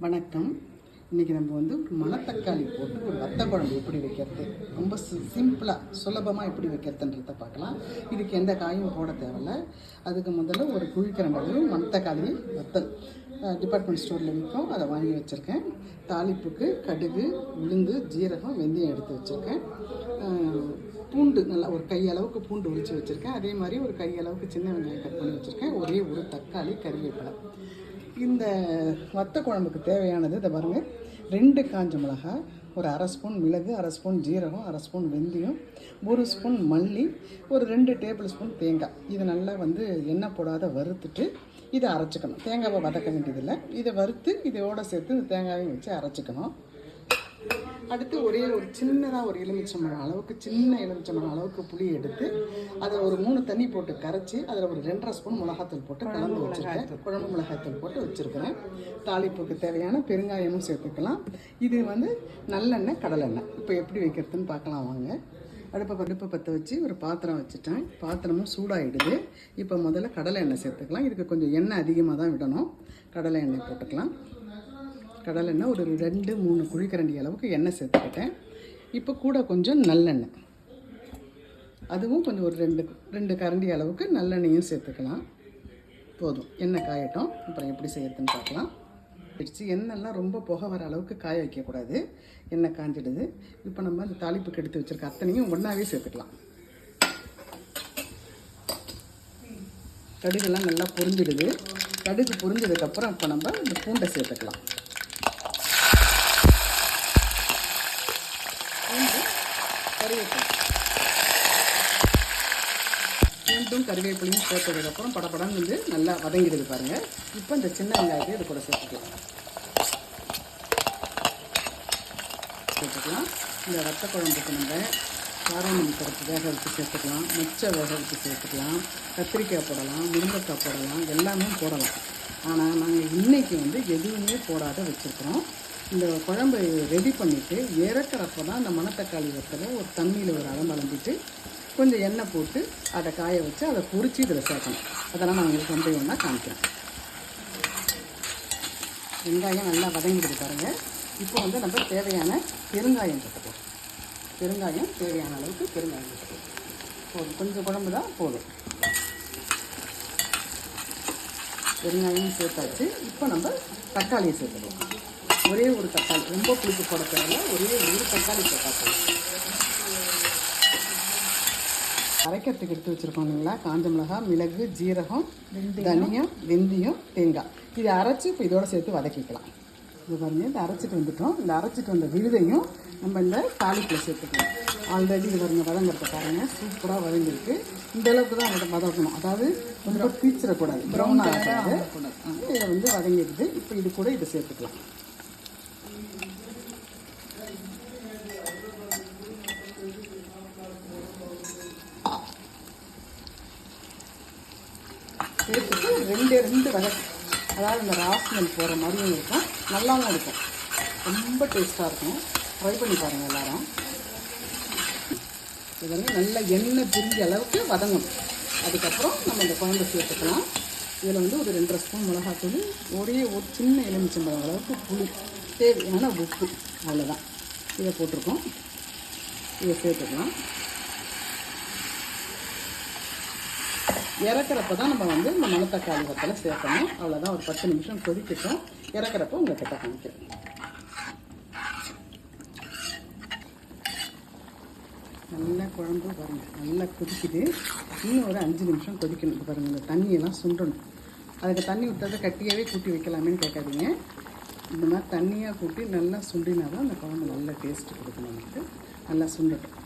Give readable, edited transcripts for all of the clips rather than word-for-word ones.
வணக்கம். இன்றைக்கி நம்ம வந்து மணத்தக்காளி போட்டு ஒரு வத்த குழம்பு எப்படி வைக்கிறது, ரொம்ப சிம்பிளாக சுலபமாக எப்படி வைக்கிறதுன்றத பார்க்கலாம். இதுக்கு எந்த காயும் போட தேவையில்ல. அதுக்கு முதல்ல ஒரு குழிக்கரண்டளவு மணத்தக்காளி வத்தல் டிபார்ட்மெண்ட் ஸ்டோரில் விற்கும், அதை வாங்கி வச்சுருக்கேன். தாளிப்புக்கு கடுகு, உளுந்து, ஜீரகம், வெந்தயம் எடுத்து வச்சுருக்கேன். பூண்டு நல்லா ஒரு கையளவுக்கு பூண்டு உரித்து வச்சுருக்கேன். அதே மாதிரி ஒரு கையளவுக்கு சின்ன வெங்காயம் கட் பண்ணி வச்சுருக்கேன். ஒரே ஒரு தக்காளி, கறிவேப்பிலை. இந்த வத்த குழம்புக்கு தேவையானது இதை பாருங்கள். 2 காஞ்ச மிளகாய், ஒரு அரை ஸ்பூன் மிளகு, அரை ஸ்பூன் ஜீரகம், அரை ஸ்பூன் வெந்தயம், 1 ஸ்பூன் மல்லி, ஒரு 2 டேபிள் ஸ்பூன் தேங்காய். இதை நல்லா எண்ணெய் போடாத வறுத்துட்டு இதை அரைச்சிக்கணும். தேங்காவை வதக்க வேண்டியதில்லை. இதை வறுத்து இதோடு சேர்த்து இந்த தேங்காயும் வச்சு அரைச்சிக்கணும். அடுத்து ஒரே ஒரு சின்னதாக ஒரு எலுமிச்சம்பழம் அளவுக்கு, சின்ன எலுமிச்சம்பழம் அளவுக்கு புளி எடுத்து அதை ஒரு 3 தண்ணி போட்டு கரைச்சி அதில் ஒரு 2.5 ஸ்பூன் மிளகாத்தூள் போட்டு கலந்து வச்சுருக்கேன். குழம்பு மிளகாத்தூள் போட்டு வச்சுருக்கிறேன். தாளிப்புக்கு தேவையான பெருங்காயமும் சேர்த்துக்கலாம். இது நல்லெண்ணெய், கடலெண்ணெய். இப்போ எப்படி வைக்கிறதுன்னு பார்க்கலாம் வாங்க. அடுப்பை பற்ற வச்சு ஒரு பாத்திரம் வச்சுட்டேன். பாத்திரமும் சூடாகிடுது. இப்போ முதல்ல கடலை எண்ணெய் சேர்த்துக்கலாம். இதுக்கு கொஞ்சம் எண்ணெய் அதிகமாக தான் விடணும். கடலை எண்ணெய் போட்டுக்கலாம். கடலெண்ணெய் ஒரு 2-3 குழிக்கரண்டி அளவுக்கு எண்ணெய் சேர்த்துக்கிட்டேன். இப்போ கூட கொஞ்சம் நல்லெண்ணெய், அதுவும் கொஞ்சம் ஒரு 2 கரண்டி அளவுக்கு நல்லெண்ணெயும் சேர்த்துக்கலாம். போதும், எண்ணெய் காயட்டும். அப்புறம் எப்படி செய்யறதுன்னு பார்க்கலாம். எண்ணெய்லாம் ரொம்ப புகை வர அளவுக்கு காய வைக்கக்கூடாது. எண்ணெய் காஞ்சிடுது. இப்போ நம்ம அந்த தாளிப்புக்கு எடுத்து வச்சுருக்க அத்தனையும் ஒன்றாவே சேர்த்துக்கலாம். கடுகெல்லாம் நல்லா பொரிஞ்சிடுது. கடுகு பொரிஞ்சதுக்கப்புறம் இப்போ நம்ம இந்த பூண்டை சேர்த்துக்கலாம். பூண்டும் கறிவேப்பிலையும் சேர்த்ததுக்கப்புறம் படப்படன்னு நல்லா வதங்கிடுது பாருங்கள். இப்போ இந்த சின்ன வெங்காயத்தை இது கூட சேர்த்துக்கலாம். இந்த வத்த குழம்புக்கு நம்ம காராமணி பருப்பு வேக வச்சு சேர்த்துக்கலாம், மொச்சை வேக வச்சு சேர்த்துக்கலாம், கத்திரிக்காய் போடலாம், முருங்கைக்காய் போடலாம், எல்லாமே போடலாம். ஆனால் நாங்கள் இன்றைக்கி எதுவுமே போடாத வச்சுருக்கிறோம். இந்த குழம்பு ரெடி பண்ணிவிட்டு இறக்குறப்போ தான் அந்த மணத்தக்காளி வத்தலை ஒரு தண்ணியில் ஒரு அலம்பிட்டு கொஞ்சம் எண்ணெய் போட்டு அதை காய வச்சு அதை பொரிச்சு இதில் சேர்க்கணும். அதெல்லாம் நான் உங்களுக்கு ஒன்றா காமிக்கிறேன். வெங்காயம் நல்லா வதங்கிட்டு பாருங்கள். இப்போ நம்ம தேவையான பெருங்காயம் போட்டுக்கலாம். பெருங்காயம் தேவையான அளவுக்கு பெருங்காயம் போட்டுக்கலாம். போதும், கொஞ்சம் குழம்பு தான் போதும். பெருங்காயம் சேர்த்தாச்சு. இப்போ நம்ம தக்காளியை சேர்த்துக்கலாம். ஒரே ஒரு தக்காளி, ரொம்ப புளிப்பு போட தேவையில்ல. ஒரே ஒரு தக்காளி சேர்த்தாச்சு. அரைக்கிறதுக்கு எடுத்து வச்சுருக்கோம் இல்லைங்களா, காஞ்ச மிளகாய், மிளகு, ஜீரகம், தனியம், வெந்தயம், தேங்காய். இதை அரைச்சி இப்போ இதோடு சேர்த்து வதக்கிக்கலாம். இது பாருங்கள், இந்த அரைச்சிட்டு வந்துட்டோம். இந்த அரைச்சிட்டு வந்த விழுதையும் நம்ம இந்த தாளிப்பில் சேர்த்துக்கலாம். ஆல்ரெடி இது பாருங்கள், வதங்கிறத பாருங்கள், சூப்பராக வதங்கிருக்கு. இந்த அளவுக்கு தான் அதை வதக்கணும். அதாவது ரொம்ப பீச்சிடக்கூடாது, ப்ரௌனாக ஆகக்கூடாது. இதை வதங்கிடுது. இப்போ இது கூட இதை சேர்த்துக்கலாம். சேர்த்துட்டு 2 வகை, அதாவது இந்த ராஸ்மெல் போகிற மாதிரியும் இருக்கும், நல்லாவும் இருக்கும், ரொம்ப டேஸ்ட்டாக இருக்கும். ட்ரை பண்ணி பாருங்கள் எல்லோரும். இதெல்லாம் நல்லா எண்ணெய் பிரிஞ்ச அளவுக்கு வதங்கணும். அதுக்கப்புறம் நம்ம இந்த குழம்பு சேர்த்துக்கலாம். இதில் ஒரு 2.5 ஸ்பூன் மிளகாத்தூள், ஒரே ஒரு சின்ன எலுமிச்சம்பழம் அளவுக்கு புளி, தேவையான உப்பு, அவ்வளோதான். இதை போட்டிருக்கோம். இதை சேர்த்துக்கலாம். இறக்குறப்ப தான் நம்ம இந்த மணத்தக்காளி வத்தலை சேர்க்கணும். அவ்வளோதான். ஒரு 10 நிமிஷம் கொதிக்கட்டும். இறக்குறப்ப உங்கள்கிட்ட காமிக்கிறேன். நல்லா குழம்பு பாருங்கள், நல்லா கொதிக்குது. இன்னும் ஒரு 5 நிமிஷம் கொதிக்கணும். பாருங்கள், இந்த தண்ணியெல்லாம் சுண்டணும். அதுக்கு தண்ணி விட்டதை கட்டியாகவே கூட்டி வைக்கலாமேன்னு கேட்காதீங்க. இந்த மாதிரி தண்ணியாக கூட்டி நல்லா சுண்டினா தான் அந்த குழம்பு நல்ல டேஸ்ட்டு கொடுக்கும். நமக்கு நல்லா சுண்டட்டும்.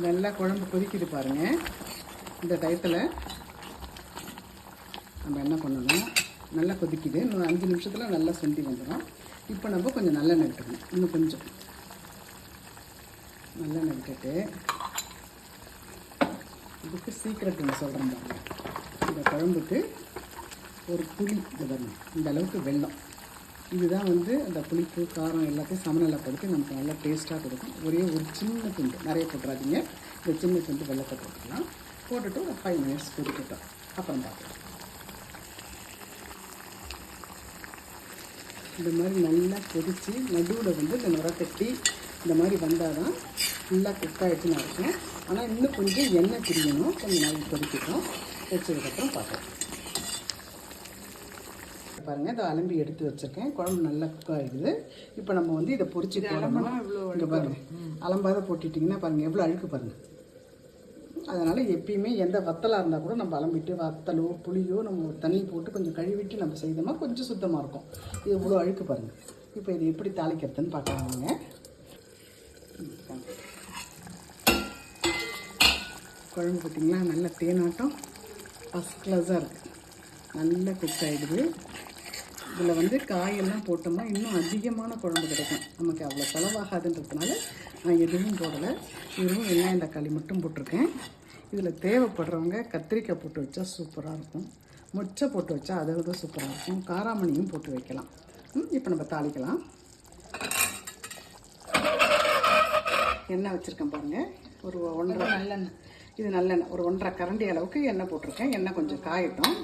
நல்லா குழம்பு கொதிக்குது பாருங்கள். இந்த டயத்தில் நம்ம என்ன பண்ணணும், நல்லா கொதிக்குது. இன்னும் 5 நிமிஷத்தில் நல்லா சுண்டி வந்துடும். இப்போ நம்ம கொஞ்சம் நல்லெண்ணெய் விட்டுக்கணும். இன்னும் கொஞ்சம் நல்லெண்ணெய் விட்டுட்டு, இதுக்கு சீக்கிரட் ஒன்று சொல்கிறேன் பாருங்கள். இந்த குழம்புக்கு ஒரு புளி, இது வரணும், இந்த அளவுக்கு வெல்லம். இதுதான் அந்த புளிப்பு காரம் எல்லாத்தையும் சமநிலைப்படுத்தி நமக்கு நல்லா டேஸ்ட்டாக கொடுக்கும். ஒரே ஒரு சின்ன துண்டு, நிறைய போட்டுறாதீங்க. இந்த சின்ன துண்டு வெள்ளத்தை போட்டுக்கலாம். போட்டுட்டு ஒரு 5 மினிட்ஸ் கொதிக்கட்டும். அப்புறம் பார்க்கலாம். இந்த மாதிரி நல்லா கொதித்து நடுவில் வந்து இந்த நுரக்கட்டி இந்த மாதிரி வந்தால் தான் ஃபுல்லாக குக் ஆகிடுச்சுன்னு அர்த்தம். ஆனால் இன்னும் கொஞ்சம் எண்ணெய் பிரியணும். கொஞ்சம் நாள் கொதிக்கட்டும். வச்சதுக்கப்புறம் பார்க்கலாம். பாருங்கள், இதை அலம்பி எடுத்து வச்சுருக்கேன். குழம்பு நல்லா குக் ஆகிடுது. இப்போ நம்ம வந்து இதை பொரிச்சு போடணும். இங்கே பாருங்கள், அலம்பாத போட்டுட்டிங்கன்னா பாருங்கள் எவ்வளோ அழுக்கு பாருங்கள். அதனால் எப்பயுமே எந்த வத்தலாக இருந்தால் கூட நம்ம அலம்பிட்டு வத்தலோ புளியோ நம்ம தண்ணி போட்டு கொஞ்சம் கழுவிட்டு நம்ம செய்தோம்னா கொஞ்சம் சுத்தமாக இருக்கும். இது இவ்வளோ அழுக்கு பாருங்கள். இப்போ இது எப்படி தாளிக்கிறதுன்னு பார்க்கலாங்க. குழம்பு பார்த்திங்களா, நல்ல தேனாட்டம் ஃபஸ்ட் கிளாஸாக இருக்குது. நல்லா குக் ஆகிடுது. இதில் வந்து காயெல்லாம் போட்டோம்னா இன்னும் அதிகமான குழம்பு கிடைக்கும். நமக்கு அவ்வளோ செலவாகாதுன்றதுனால நான் எதுவும் போடலை. வெறும் வெங்காயம் தக்காளி மட்டும் போட்டிருக்கேன். இதில் தேவைப்படுறவங்க கத்திரிக்காய் போட்டு வச்சா சூப்பராக இருக்கும். மொச்சை போட்டு வச்சா அதை விட சூப்பராக இருக்கும். காராமணியும் போட்டு வைக்கலாம். இப்போ நம்ம தாளிக்கலாம். எண்ணெய் வச்சுருக்கேன் பாருங்கள், ஒரு 1.5 நல்லெண்ணெய். இது நல்லெண்ணெய் ஒரு 1.5 கரண்டி அளவுக்கு எண்ணெய் போட்டிருக்கேன். எண்ணெய் கொஞ்சம் காயட்டும்.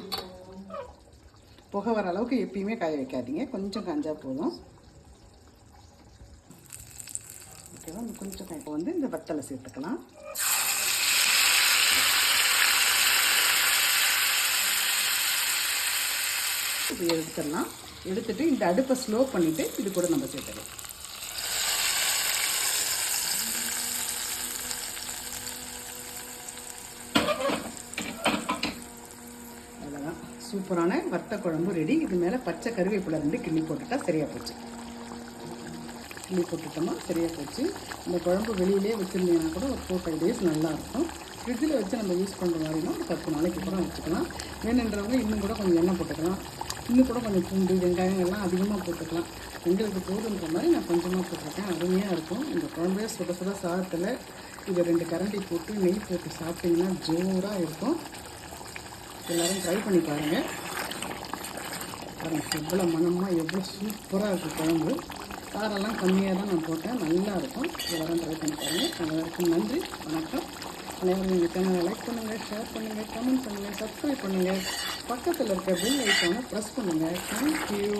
புகை வர அளவுக்கு எப்பயுமே காய வைக்காதீங்க, கொஞ்சம் காஞ்சா போதும். ஓகேவா, கொஞ்சம் இப்போ வந்து இந்த வத்தலை சேர்த்துக்கலாம். இது எடுத்துடலாம். எடுத்துட்டு இந்த அடுப்பை ஸ்லோ பண்ணிவிட்டு இது கூட நம்ம சேர்த்துக்கலாம். சூப்பரான வத்த குழம்பு ரெடி. இது மேலே பச்சை கருவேப்பிலை 2 கிள்ளி போட்டுட்டா சரியாக போச்சு. கிள்ளி போட்டுட்டோமா சரியாக போச்சு. இந்த குழம்பு வெளியிலே வச்சுருந்தீங்கன்னா கூட ஒரு 4-5 டேஸ் நல்லாயிருக்கும். ஃப்ரிட்ஜில் வச்சு நம்ம யூஸ் பண்ணுற மாதிரினா ஒரு 10 நாளைக்கு கூட வச்சுக்கலாம். வேணுன்றவங்க இன்னும் கூட கொஞ்சம் எண்ணெய் போட்டுக்கலாம். இன்னும் கூட கொஞ்சம் பூண்டு வெங்காயம் எல்லாம் அதிகமாக போட்டுக்கலாம். எங்களுக்கு போதுன்ற மாதிரி நான் கொஞ்சமாக போட்டிருக்கேன். அருமையாக இருக்கும். இந்த குழம்பே சுட சுட சாதத்தில் இதை 2 கரண்டி போட்டு நெய் போட்டு சாப்பிட்டிங்கன்னா ஜோராக இருக்கும். எல்லோரும் ட்ரை பண்ணி பாருங்கள். பாருங்கள் எவ்வளோ மனமாக எவ்வளோ சூப்பராக இருக்குது குழம்பு. காரெல்லாம் கம்மியாக தான் நான் போட்டேன். நல்லாயிருக்கும். எல்லோரும் ட்ரை பண்ணி பாருங்கள். அனைவருக்கும் நன்றி, வணக்கம். அனைவரும் எங்கள் சேனலை லைக் பண்ணுங்கள், ஷேர் பண்ணுங்கள், கமெண்ட் பண்ணுங்கள், சப்ஸ்கிரைப் பண்ணுங்கள். பக்கத்தில் இருக்க பெல் ஐக்கானை ப்ரெஸ் பண்ணுங்கள். தேங்க்யூ.